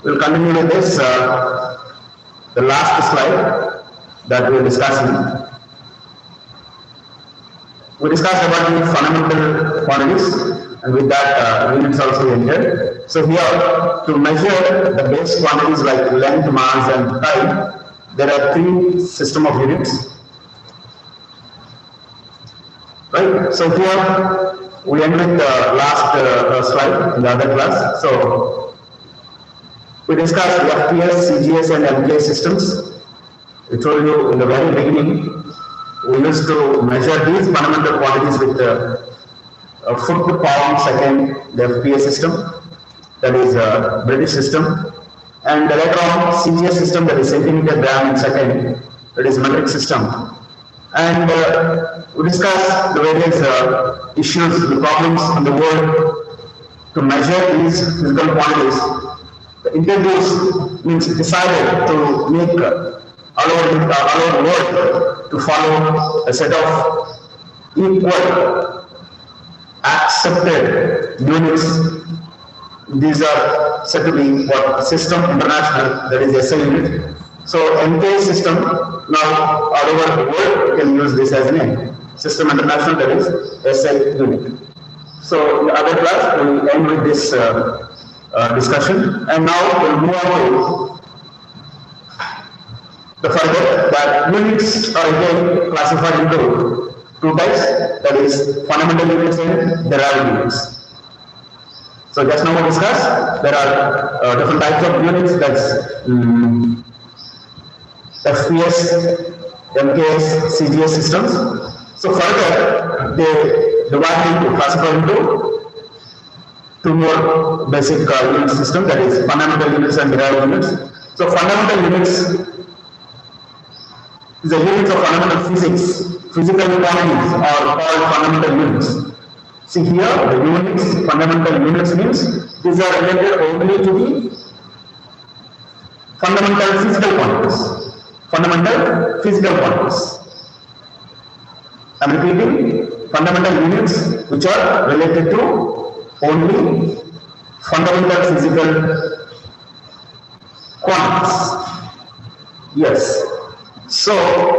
We'll continue with this, the last slide that we're discussing. We discussed about the fundamental quantities, and with that, units also entered. So here, to measure the base quantities like length, mass, and time, there are three system of units. Right? So here, we end with the last slide in the other class. So we discussed FPS, CGS, and MK systems. We told you in the very beginning, we used to measure these fundamental quantities with a foot per pound second, the FPS system, that is a British system, and later on CGS system, that is centimeter gram in second, that is metric system. And we discussed the various issues, the problems in the world to measure these physical quantities. The introduced means decided to make all over the world to follow a set of equal accepted units. These are said to be what system international, that is SI unit. So MK system, now all over the world we can use this as a name. System international, that is SI unit. So in the other class we will end with this discussion, and now we'll move on to the further that units are again classified into two types, that is fundamental units and derived units. So just now we discussed there are different types of units, that's FPS, MKS, CGS systems. So further they divide into, classify into two more basic unit systems, that is fundamental units and derived units. So fundamental units is the units of fundamental physics. Physical quantities are called fundamental units. See here, the units, fundamental units means these are related only to the fundamental physical quantities. Fundamental physical quantities. I am repeating, fundamental units which are related to only fundamental physical quantities. Yes. So,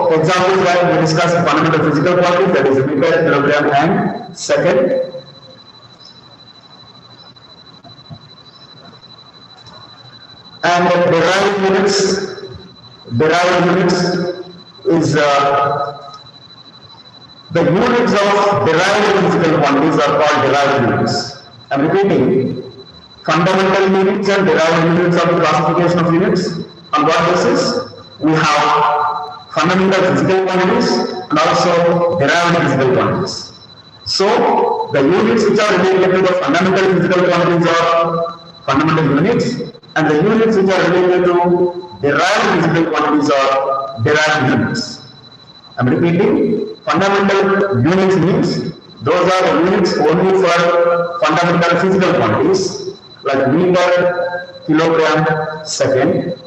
for example, we discussed fundamental physical quantities, that is meter, kilogram, and second. And derived units is the units of derived physical quantities are called derived units. I am repeating, fundamental units and derived units are the classification of units. On what basis? We have fundamental physical quantities and also derived physical quantities. So, the units which are related to the fundamental physical quantities are fundamental units, and the units which are related to derived physical quantities are derived units. I am repeating, fundamental units means those are the units only for fundamental physical quantities like meter, kilogram, second.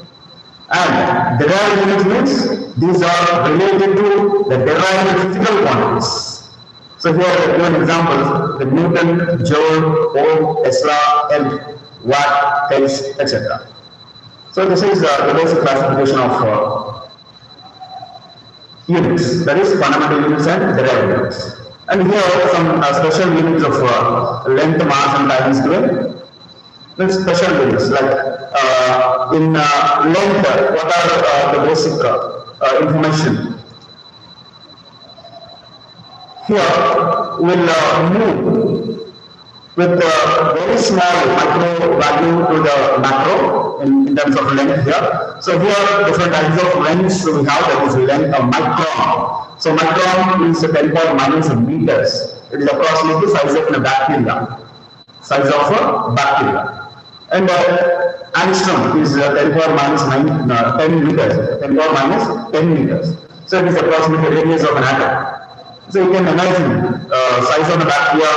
And derived units means these are related to the derived physical quantities. So here are given examples: the Newton, Joule, Ohm, Tesla, Amp, Watt, Kelvin, etc. So this is the basic classification of units, that is fundamental units and derived units. And here are some special units of length, mass, and time is given. Then special units like in length, what are the basic information? Here we'll move with very small micro value to the macro in terms of length here. So here different types of lengths we have, that is length of micron. So micron is 10 power minus meters. It is approximately size of a bacteria. Size of a bacteria. And angstrom is 10 power minus 10 meters. 10 power minus 10 meters. So it is approximately radius of an atom. So you can imagine size of the bacteria,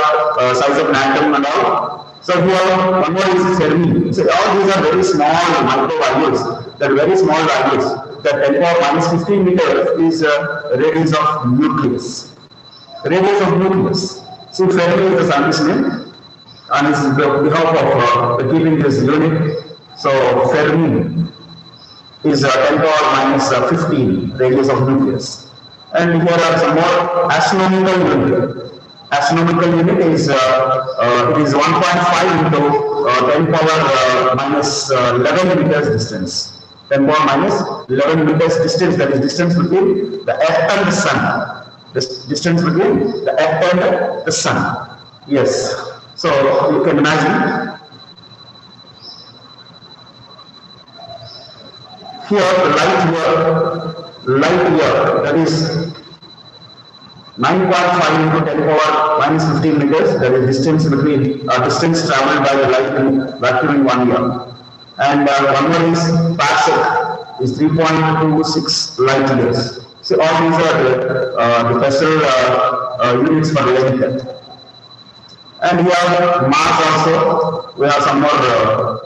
size of an atom and all. So here one more is Fermi. So all these are very small micro values. That very small values. That 10 power minus 15 meters is radius of nucleus. Radius of nucleus. So Fermi is the scientist name, and it's on behalf of keeping this unit So Fermi is 10 power minus 15 radius of nucleus. And here are some more astronomical unit. Astronomical unit is it is 1.5 into 10 power minus 11 meters distance. 10 power minus 11 meters distance, that is distance between the Earth and the Sun. The distance between the Earth and the Sun. Yes. So you can imagine. Here the light year, that is 9.5 into 10 power minus 15 meters, that is distance between distance traveled by the light in vacuum in 1 year. And one more is parsec, is 3.26 light years. So all these are the special units for length. And here mass also, we have some more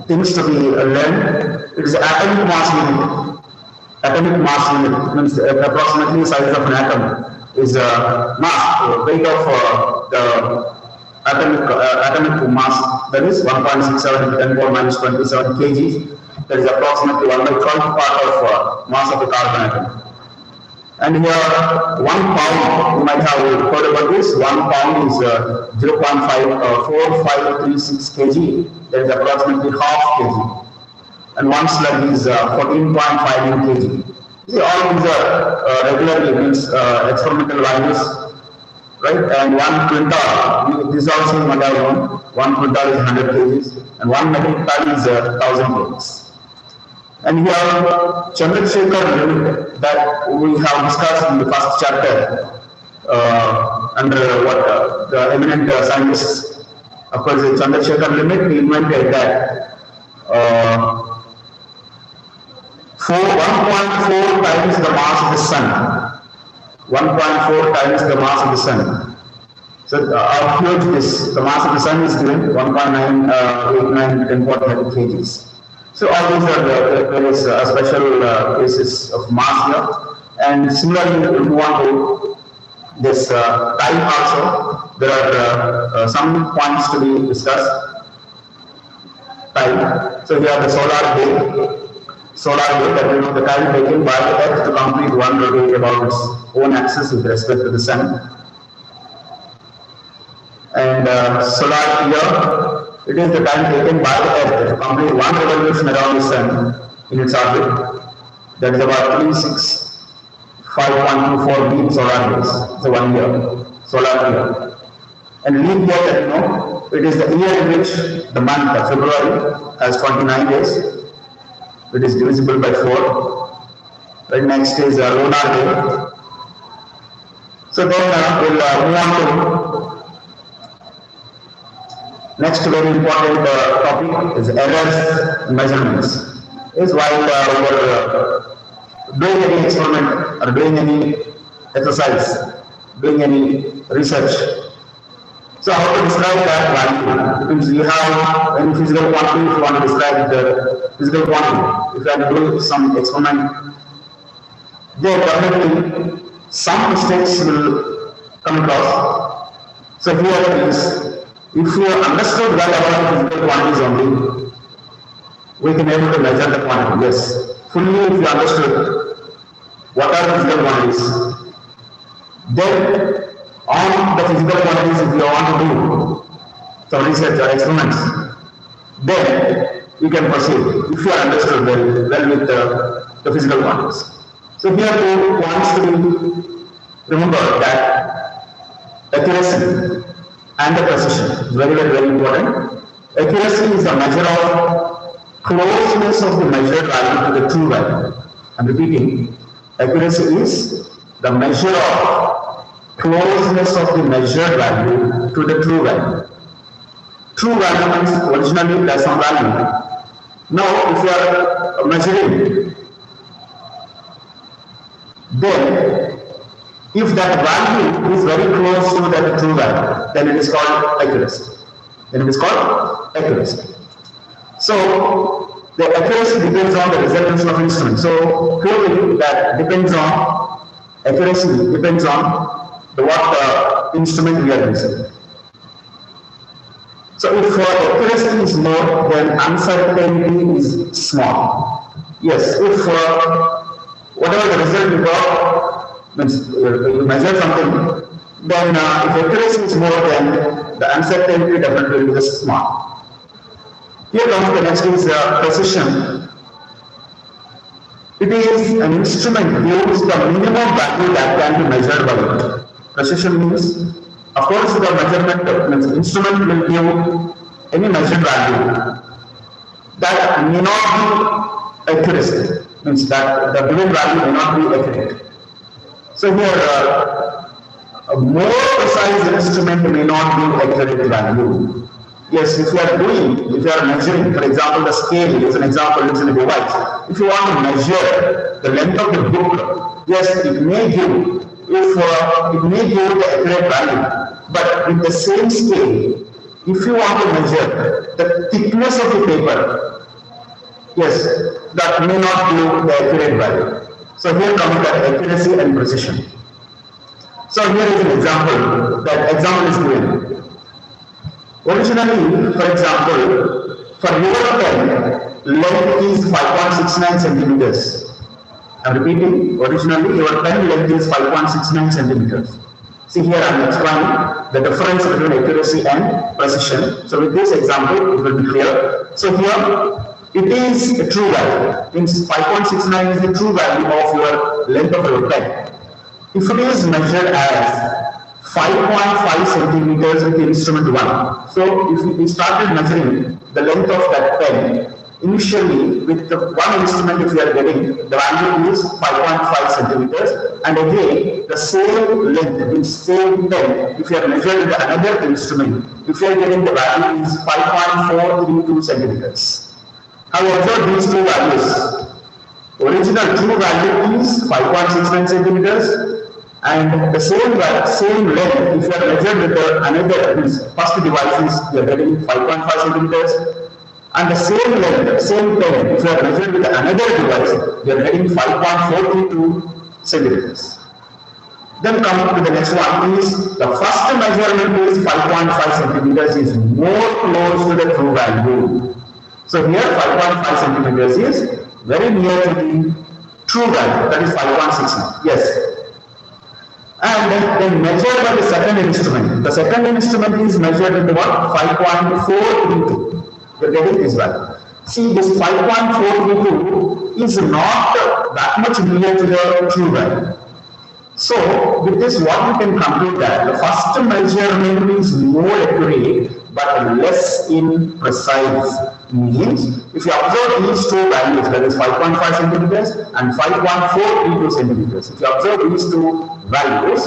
things to be learned. It is atomic mass unit. Atomic mass unit means approximately the size of an atom is mass, weight of the atomic mass, that is 1.67 into 10 power minus 27 kg. That is approximately 1 by 12 part of mass of a carbon atom. And here 1 pound, you might have heard about this, 1 pound is 0.4536 kg, that is approximately half kg. And 1 slug is 14.5 kg. See, all these are regularly means experimental values, right? And 1 quintal, this also you might have known, 1 quintal is 100 kg, and 1 metric ton is 1000 kg. And here Chandrasekhar limit that we have discussed in the first chapter under what the eminent scientists. Of course, the Chandrasekhar limit, we invented that 1.4 times the mass of the sun. 1.4 times the mass of the sun. So how huge this? The mass of the sun is given 1.989 10 power 30 kgs. So all these are there is a special cases of mass here. And similarly, we will move on to this time also. There are some points to be discussed. Time. So here the solar day. Solar day, that you know the time taken by the Earth to complete one rotate about its own axis with respect to the sun. And solar year. It is the time taken by the Earth to complete one revolution around the Sun in its orbit. That is about 365.24 mean solar days. So 1 year, solar year. And leap year, that you know, it is the year in which the month of February has 29 days. It is divisible by 4. Right, next is lunar day. So then we'll move on to next very important topic is errors measurements. Is while we are doing any experiment or doing any exercise, doing any research. So how to describe that value? It means you have any physical quantity, if you want to describe the physical quantity, if you have to do some experiment, there definitely some mistakes will come across. So here is, if you understood well about the physical quantities only, we can able to measure the quantity. Yes, fully if you understood what are the physical quantities, then on the physical quantities, if you want to do some research or experiments, then you can proceed if you are understood well with the physical quantities. So here two points to be remember that accuracy and the precision is very important. Accuracy is the measure of closeness of the measured value to the true value. I'm repeating, accuracy is the measure of closeness of the measured value to the true value. True value means originally there's some value. Now if you are measuring, then if that value is very close to that true value, then it is called accuracy. So the accuracy depends on the resolution of instrument. So clearly that depends on accuracy depends on what instrument we are using. So if accuracy is more, then uncertainty is small. Yes, if whatever the result you got, means you measure something, then if accuracy is more, then the uncertainty definitely will be small. Here comes the next is precision. It is an instrument gives the minimum value that can be measured by it. Precision means, of course, the measurement means instrument will give any measured value that may not be accuracy, means that the given value may not be accurate. So here, a more precise instrument may not be accurate value. Yes, if you are measuring, for example, the scale is an example, it's in a device. If you want to measure the length of the book, yes, it may give the accurate value. But with the same scale, if you want to measure the thickness of the paper, yes, that may not give the accurate value. So here comes the accuracy and precision. So here is an example. That example is given. Originally, for example, for your pen, length is 5.69 centimeters. I'm repeating, originally your pen length is 5.69 centimeters. See here I am explaining the difference between accuracy and precision. So with this example, it will be clear. So here, it is a true value. Means 5.69 is the true value of your length of your pen. If it is measured as 5.5 centimeters with instrument 1. So if we started measuring the length of that pen, initially with the one instrument if we are getting, the value is 5.5 centimeters, and again the same length with same pen, if you are measured with another instrument, if you are getting the value is 5.432 centimeters. Have you observed these two values? Original true value is 5.69 centimeters. And the same length, if you are measured with another, means first device is you are getting 5.5 centimeters, and the same length, same pen, if you are measured with another device, you are getting 5.42 centimeters. Then come to the next one is the first measurement is 5.5 centimeters is more close to the true value. So here 5.5 centimeters is very near to the true value, that is 5.69. Yes. And then measured by the second instrument. The second instrument is measured with what? 5.432. You are getting this value. See, this 5.432 is not that much near to the true value. So, with this, what we can conclude that the first measurement is more accurate but less imprecise. Means, if you observe these two values, that is 5.5 centimeters and 5.432 centimeters, if you observe these two values,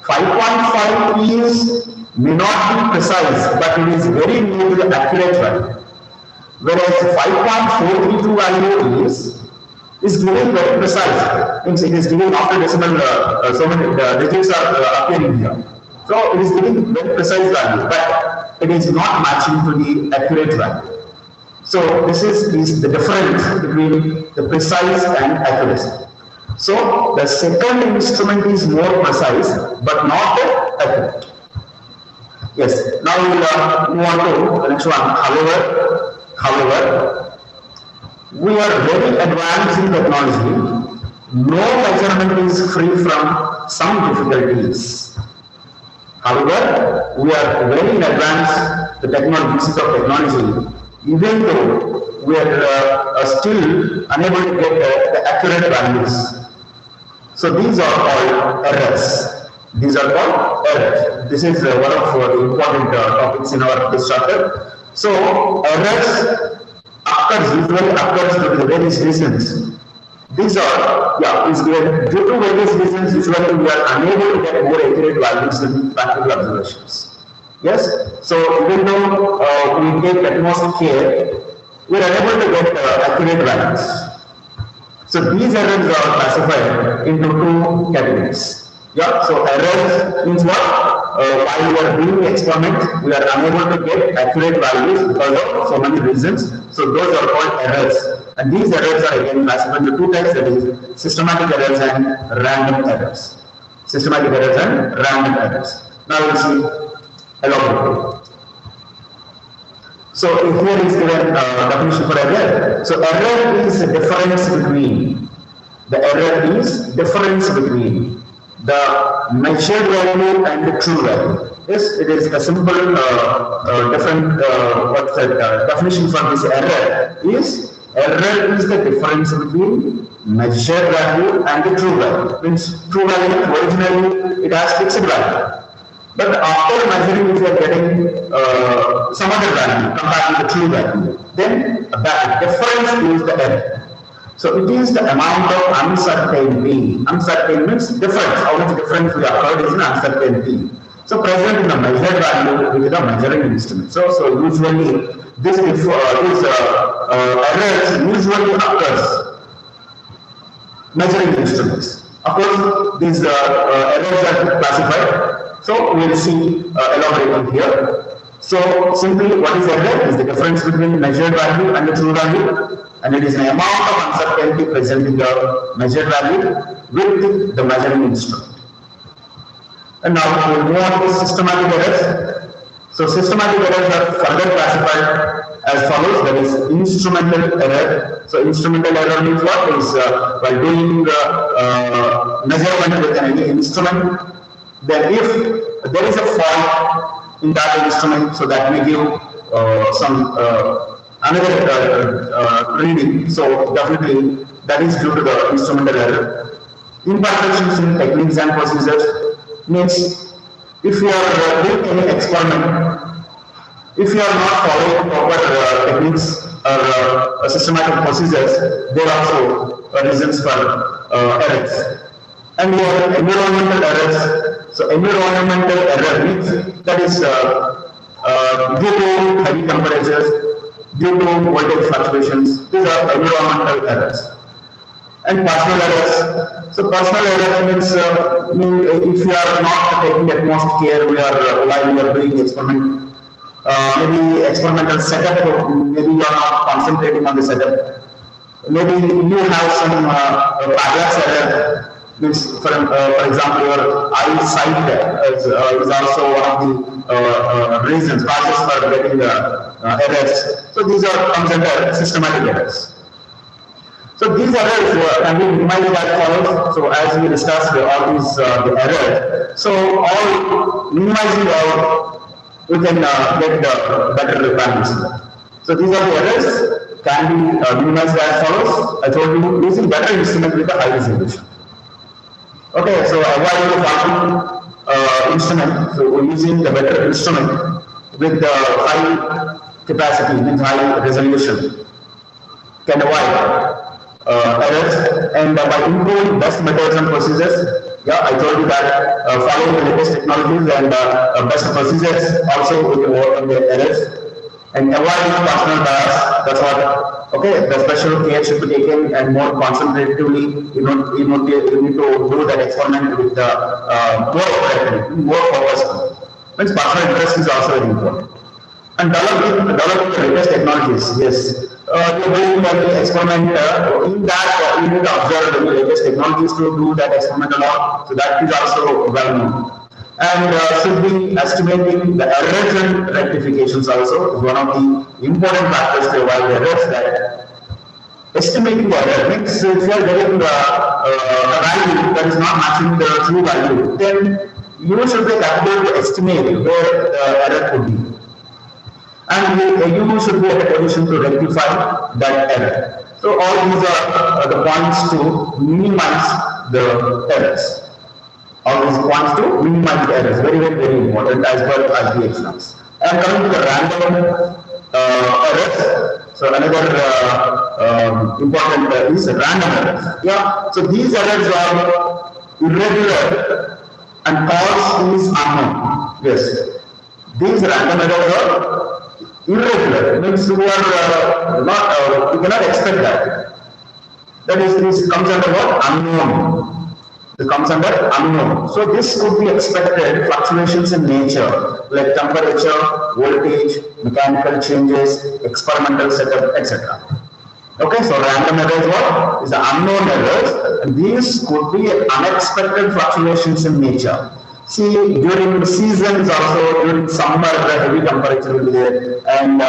5.5 may not be precise, but it is very near to the accurate value. Whereas 5.432 value is given very precise. Means it is given after decimal, so many digits are appearing here. So it is giving very precise value, but it is not matching to the accurate value. So this is the difference between the precise and accuracy. So the second instrument is more precise but not accurate. Yes. Now we will move on to the next one. However, we are very advanced in technology. No measurement is free from some difficulties. However, we are very advanced the technologies of technology. Even though we are still unable to get the accurate values. So these are called errors. These are called errors. This is one of the important topics in this chapter. So errors usually occurs due to various reasons. These are, is given due to various reasons. Usually we are unable to get more accurate values in practical observations. Yes, so even though we take utmost care, we are unable to get accurate values. So these errors are classified into two categories. So errors means what? While we are doing the experiment, we are unable to get accurate values because of so many reasons. So those are called errors. And these errors are again classified into two types, that is systematic errors and random errors. Systematic errors and random errors. Now we will see elaborate. So here is given definition for error. So error is the difference between the measured value and the true value. Yes, it is a simple different definition for this error is the difference between measured value and the true value. Means true value originally it has fixed value. But after measuring, if you are getting some other value compared to the true value, then that difference is the error. So it is the amount of uncertainty. Uncertainty means difference. How much difference we occurred is an uncertainty. So present in the measured value with the measuring instrument. So usually this errors usually occurs measuring instruments. Of course, these errors are classified. So we will see elaborating here. So simply what is error is the difference between measured value and the true value, and it is an amount of uncertainty present in the measured value with the measuring instrument. And now we will move on to systematic errors. So systematic errors are further classified as follows. There is instrumental error. So instrumental error means what is while doing measurement with any instrument, then if there is a fault in that instrument, so that may give some another reading. So definitely that is due to the instrumental error. Imperfections in techniques and procedures means if you are doing any experiment, if you are not following proper techniques or systematic procedures, there are also reasons for errors. And your environmental errors. So environmental error means that is due to heavy temperatures, due to voltage fluctuations. These are environmental errors. And personal errors. So personal error means if you are not taking utmost care while you are doing experiment, maybe experimental setup, maybe you are not concentrating on the setup. Maybe you have some parallax error. Means for example, your eyesight is also one of the reasons, causes for getting errors. So these are comes under systematic errors. So these errors can be minimized as follows. So as we discussed all these the errors, so all minimizing all we can get better requirements. So these are the errors can be minimized as follows. I told you using better instrument with a high resolution. Okay, so avoiding the faulty instrument. So we're using the better instrument with the high capacity, means high resolution, can avoid errors, and by improving best methods and procedures. Yeah, I told you that following the latest technologies and best procedures also we can work on the errors. And avoiding personal bias, that's what, okay, the special care should be taken and more concentratively, you need to do that experiment with the more focused. Means personal interest is also very important. And developing the latest technologies, yes. You're doing the experiment, in that you need to observe the latest technologies to do that experiment a lot, so that is also well known. And should be estimating the errors and rectifications also is one of the important factors to avoid errors. That estimating the error means if you are getting a value that is not matching the true value, then you should be capable to estimate where the error could be. And you should be at a position to rectify that error. So all these are the points to minimize the errors. All these points to minimize the errors. Very, very, very important as per the exams. And coming to the random errors. So another important is random errors. Yeah. So these errors are irregular and cause is unknown. Yes. These random errors are irregular. Means you are you cannot expect that. That is, this comes under what? Unknown. It comes under unknown. So this could be expected fluctuations in nature like temperature, voltage, mechanical changes, experimental setup, etc. Okay, so random errors what is the unknown errors, and these could be unexpected fluctuations in nature. See, during the seasons also, during summer, the heavy temperature will be there, and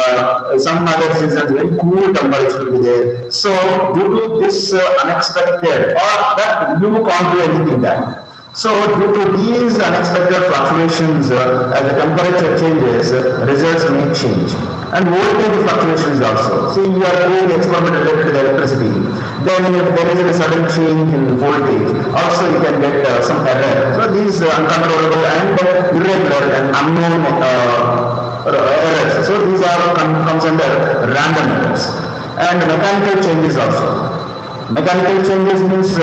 some other seasons, very cool temperature will be there. So, due to this unexpected, or that you can't do anything that. So, due to these unexpected fluctuations, as the temperature changes, results may change. And voltage fluctuations also. See, you are doing the experiment related to the electricity. Then if there is a sudden change in voltage, also you can get some error. So these uncontrollable and irregular and unknown errors. So these are comes under random errors. And mechanical changes also. Mechanical changes means if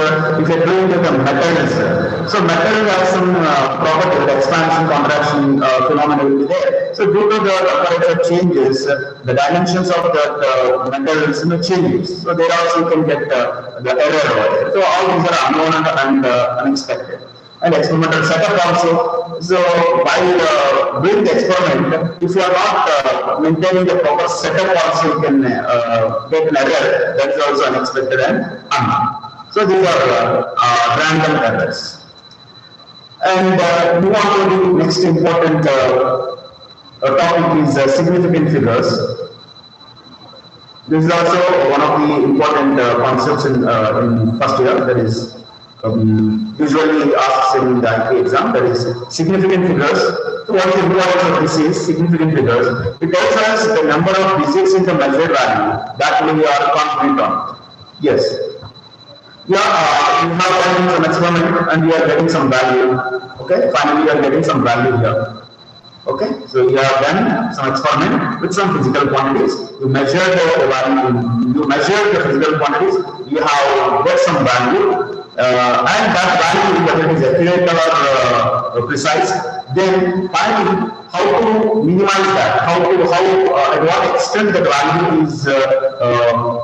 you are doing with the metals, so metal has some property, the expansion, contraction phenomena will be there. So due to the temperature changes, the dimensions of that metals changes. So there also you can get the error. So all these are unknown and unexpected. And experimental setup also. So while doing the experiment, if you are not maintaining the proper setup also, you can get an error that is also unexpected and unknown. So these are random errors. And move on to the next important topic is significant figures. This is also one of the important concepts in first year, that is usually asked in the IP exam, that is significant figures. So what is the importance of this is significant figures? It tells us the number of digits in the measured value that we are confident on. Yes. Yeah, we have done some experiment and we are getting some value. Okay, finally we are getting some value here. Okay, so you have done some experiment with some physical quantities. You measure the value, you measure the physical quantities, you have got some value. And that value, whether it is accurate or precise, then finally how to minimize that, at what extent the value is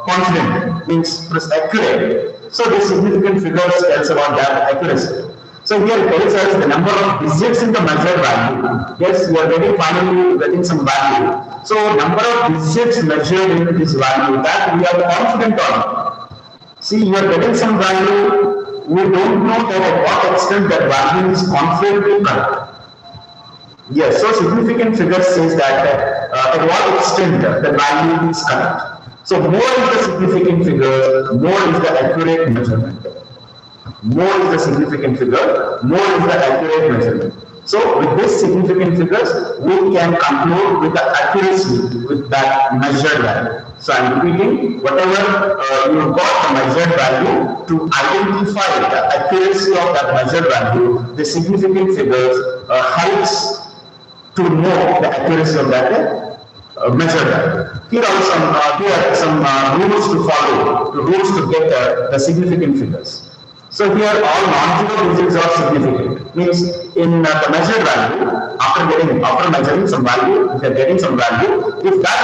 confident, means accurate. So the significant figures tells about that accuracy. So here it tells us the number of digits in the measured value. Yes, we are finally getting some value. So number of digits measured in this value that we are confident on. See, you are getting some value. We don't know that at what extent that value is confidently correct. Yes, so significant figure says that at what extent the value is correct. So more is the significant figure, more is the accurate measurement. More is the significant figure, more is the accurate measurement. So with this significant figures, we can conclude with the accuracy with that measured value. So I am repeating, whatever you got the measured value, to identify the accuracy of that measured value, the significant figures helps to know the accuracy of that measured value. Here are some rules to follow, rules to get the significant figures. So here all non-zero digits are significant. Means in the measured value, after measuring some value, if you are getting some value, if that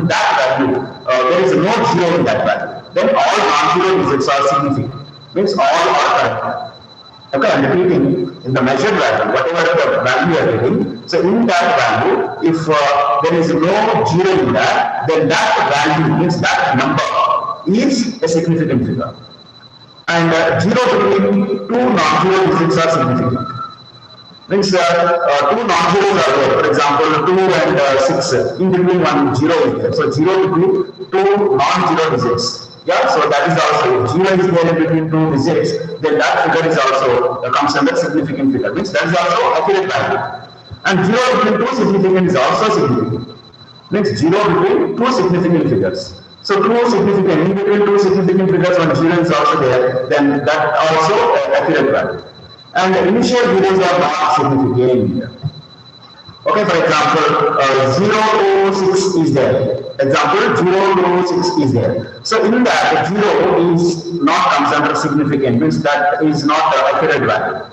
value, there is no zero in that value, then all non-zero digits are significant. Means all are correct. Okay, I am repeating, in the measured value, whatever the value you are getting, so in that value, if there is no zero in that, then that value means that number is a significant figure. And 0 between two non-zero digits are significant. Means two non-zeros are there. For example, 2 and 6. In between one 0 is there. So 0 between two non-zero digits. Yeah. So that is also 0 is there in between two digits. Then that figure is also comes under significant figure. Means that is also accurate value. And 0 between two significant is also significant. Means 0 between two significant figures. So two significant, in between two significant figures, when 0 is also there, then that also accurate value. And the initial zeros are not significant. Okay, for example, 0 to 6 is there. Example, 0 to 6 is there. So in that, 0 is not comes under significant, means that is not the accurate value.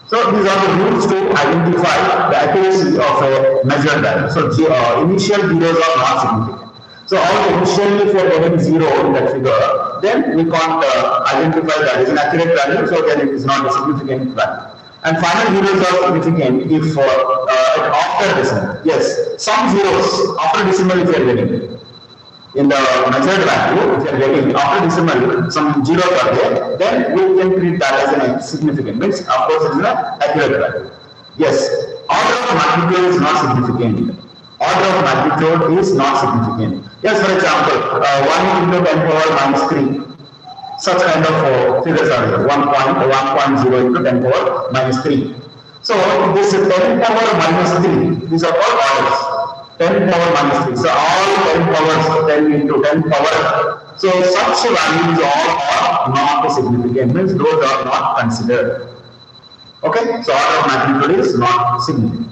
So these are the rules to identify the accuracy of a measured value. So initial zeros are not significant. So all initially if we are getting 0 in that figure, then we can't identify that is an accurate value, so then it is not a significant value. And final zeros are significant if after decimal. Yes, some zeros after decimal if you are getting. in the measured value, if you are getting after decimal some zeros are there, then we can treat that as an significant. Means of course it is an accurate value. Yes, order of magnitude is not significant. Order of magnitude is not significant. Yes, for example, 1 into 10 power minus 3. Such kind of figures are there. 1.0 into 10 power minus 3. So this 10 power minus 3, these are all orders. 10 power minus 3. So all 10 powers, 10 into 10 power. So such values all are not significant. Means those are not considered. Okay, so order of magnitude is not significant.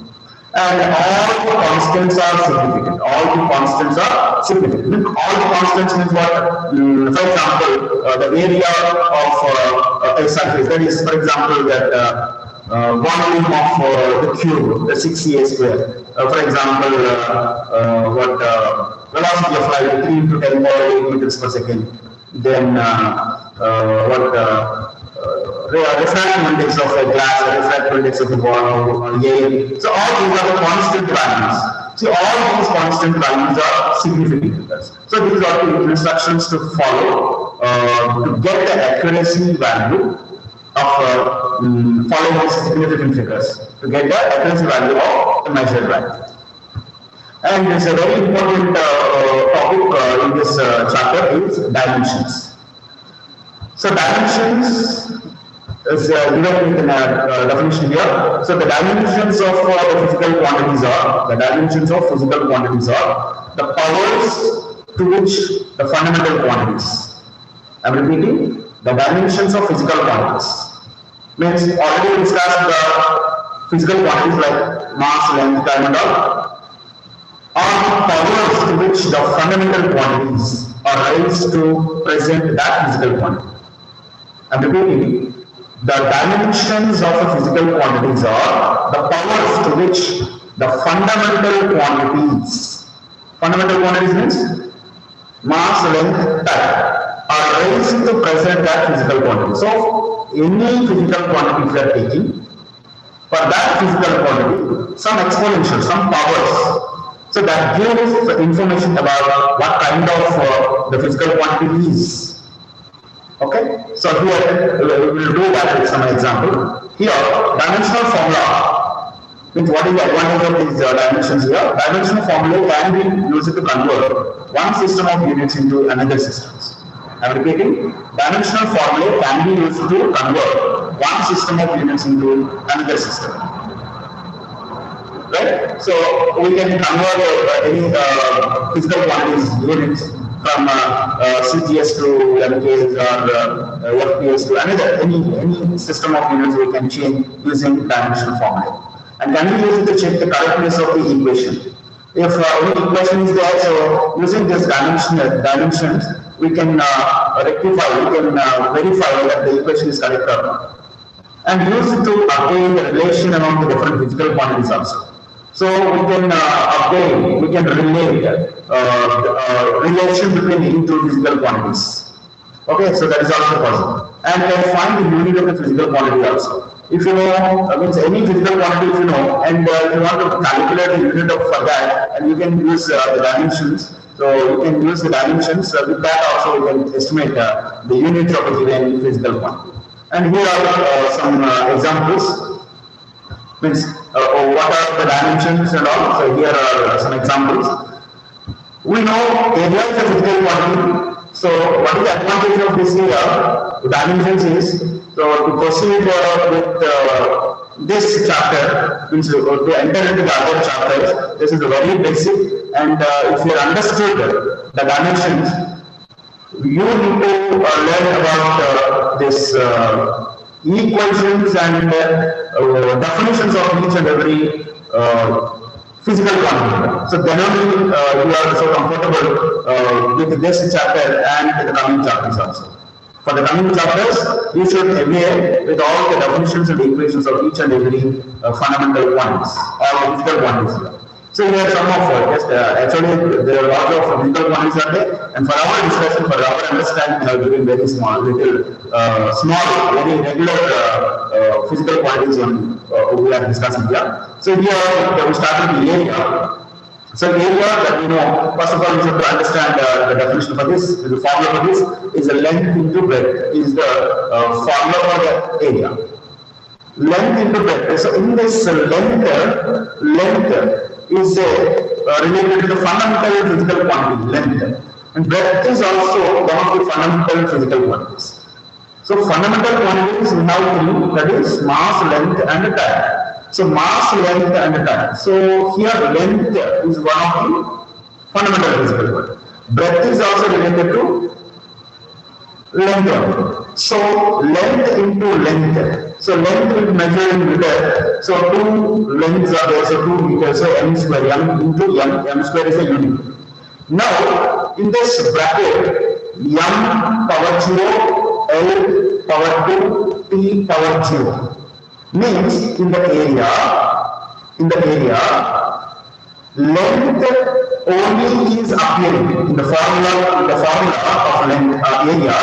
And all the constants are significant. All the constants are significant. All the constants means what? For example, the area of a surface. That is, for example, that volume of the cube, the 6a square. For example, velocity of light, 3 into 10 power 8 meters per second. Then refractive index of a glass, refractive index of the ball or air. So all these are the constant values. See, all these constant values are significant. So these are the instructions to follow to get the accuracy value of following these significant figures. To get the accuracy value of the measured value. And it's a very important topic in this chapter is dimensions. So dimensions is given in a definition here. So the dimensions of the physical quantities are the powers to which the fundamental quantities. I am repeating, the dimensions of physical quantities. Means already discussed the physical quantities like mass, length, time and all. Are powers to which the fundamental quantities are raised to present that physical quantity. I am repeating, the dimensions of the physical quantities are the powers to which the fundamental quantities means mass, length, time, are raised to present that physical quantity. So, any physical quantity if you are taking, for that physical quantity, some exponential, some powers. So that gives information about what kind of the physical quantity is. Okay, so here we will do that with some example. Here, dimensional formula means what is the advantage of these dimensions here? Dimensional formula can be used to convert one system of units into another systems. I am repeating, dimensional formula can be used to convert one system of units into another system. Right? So we can convert any physical quantities units from CGS to MKs or FPS to another any system of units we can change using dimensional formula. And can we use it to check the correctness of the equation? If any equation is there, so using this dimensions, we can rectify, we can verify that the equation is correct or not. And use it to obtain the relation among the different physical quantities also. So we can obtain, we can relate relation between any two physical quantities. Okay, so that is also possible. And can find the unit of the physical quantity also. If you know, means any physical quantity if you know, and if you want to calculate the unit of for that, and you can use the dimensions. So you can use the dimensions. With that also you can estimate the unit of a given physical quantity. And here are some examples. Means what are the dimensions and all. So here are some examples. We know area is a physical quantity. So what is the advantage of this area? The dimensions is, so to proceed with this chapter, means to enter into the other chapters, this is very basic, and if you understood the dimensions, you need to learn about this equations and definitions of each and every physical quantity. So then only you are so comfortable with this chapter and the coming chapters also. For the coming chapters, you should aware with all the definitions and equations of each and every fundamental quantities or physical quantities. So here are some of actually there are lots of physical quantities are there, and for our discussion, for our understanding, we are giving very small, small, very regular physical quantities on we are discussing here. So here we started the area. So area that first of all, you should understand the definition for this, the formula for this is the length into breadth is the formula for the area. Length into breadth. So in this length is related to the fundamental physical quantity, length. And breadth is also one of the fundamental physical quantities. So fundamental quantities we have three, that is mass, length and time. So mass, length and time. So here length is one of the fundamental physical quantities. Breadth is also related to length. So length into length. So length will measure in meter. So two lengths are there. So 2 meters. So m square, m into m. M square is a unit. Now in this bracket, m power 0, l power 2, t power 0 means in the area length only is appearing in the formula of length area.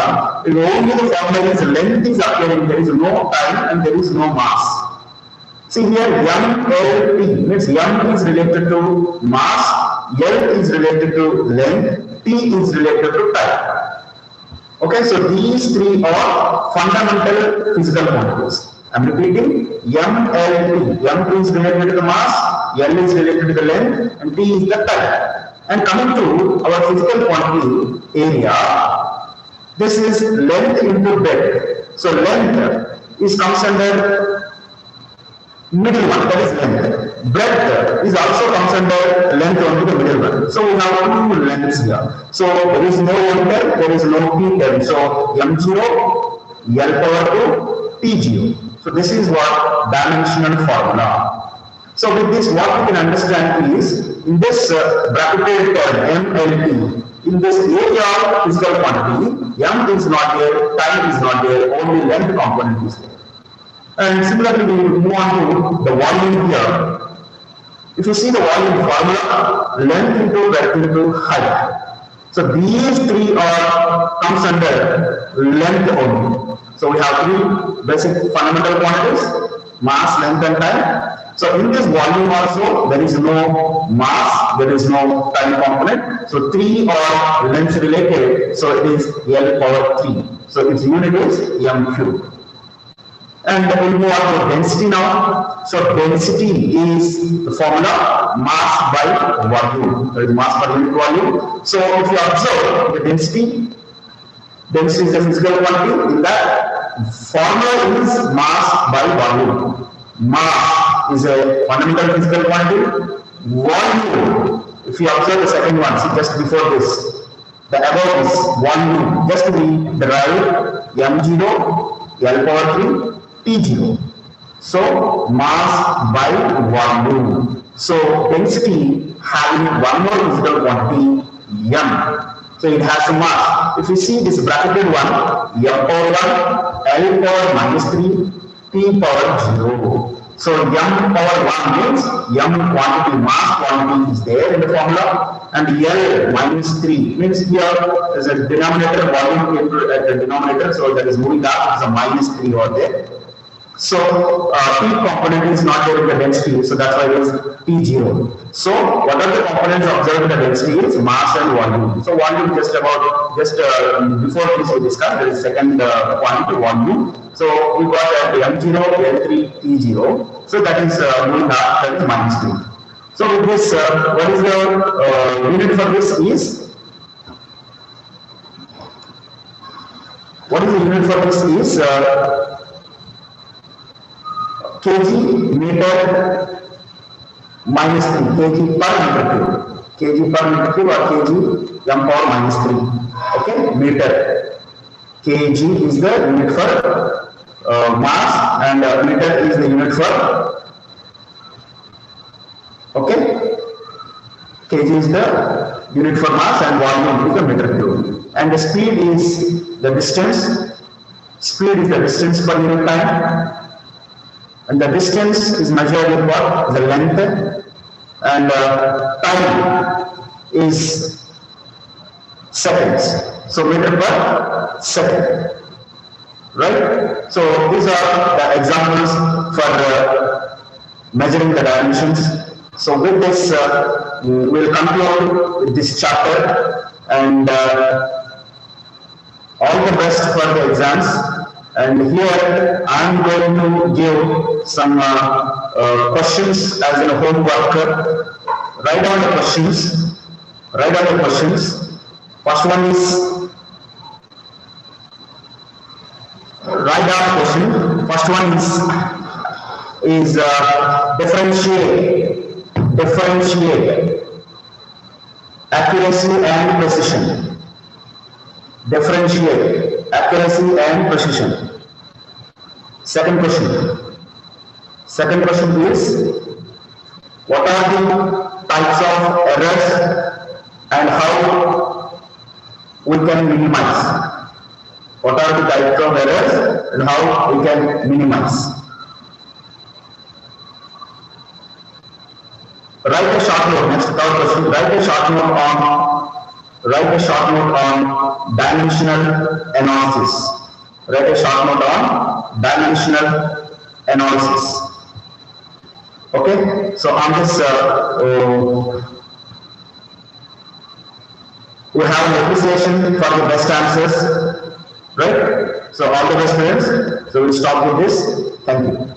Only the formula is length is appearing. There is no time and there is no mass. See here, m, l, t means m is related to mass, l is related to length, t is related to time. Okay, so these three are fundamental physical quantities. I am repeating, m, l, t. M is related to the mass, l is related to the length, and t is the time. And coming to our physical quantity area, this is length into breadth. So length comes under middle one, that is length. Breadth is also comes under length only the middle one. So we have two lengths here. So there is no m term, there is no t term. So m0, l power 2, t0. So this is what dimensional formula. So with this, what we can understand is in this bracketed term m, l, t, in this area of physical quantity, m is not there, time is not there, only length component is there. And similarly, we will move on to the volume here. If you see the volume formula, length into breadth into height. So these three comes under length only. So we have three basic fundamental quantities, mass, length and time. So in this volume also, there is no mass, there is no time component. So three are length related, so it is L power 3. So its unit is m cube. And we'll move on to density now. So density is the formula mass by volume. There is mass per unit volume. So if you observe the density is a physical quantity. In that formula is mass by volume. Mass is a fundamental physical quantity. Volume, if you observe the second one, see just before this, the above is volume. Just we derive m0, l power 3, T0. So mass by volume. So density having one more physical quantity m. So it has a mass. If you see this bracketed one, m power 1, l power minus 3, t power 0. So m power 1 means m quantity, mass quantity is there in the formula, and l minus 3 means here is a denominator, volume at the denominator, so that is moving up, it's a minus 3 over there. So P component is not there in the density, so that's why it is T0. So what are the components observed in the density is mass and volume. So volume before this we discussed, there is second quantity volume. So we got M0, L3, T0. So that is moving up, that is minus 2. So with this, what is the unit for this is? What is the unit for this is? Kg meter minus 3, kg per meter cube, kg per meter cube or kg m power minus 3. Okay, meter. Kg is the unit for mass and meter is the unit for, okay, kg is the unit for mass and volume is the meter cube. And the speed is the distance. Speed is the distance per unit time. And the distance is measured in what? The length. And time is seconds. So meter per second. Right? So these are the examples for measuring the dimensions So with this, we'll conclude this chapter, and all the best for the exams. And here I'm going to give some questions as in a homework. Write down the questions. Write down the questions. First one is write down the question. First one is differentiate accuracy and precision. Differentiate accuracy and precision. Second question. Second question is, what are the types of errors and how we can minimize? What are the types of errors and how we can minimize? Write a short note. Next, third question. Write a short note on dimensional analysis. Write a short note on dimensional analysis. Okay. So on this, we have an appreciation for the best answers. Right. So all the best, friends. So we'll stop with this. Thank you.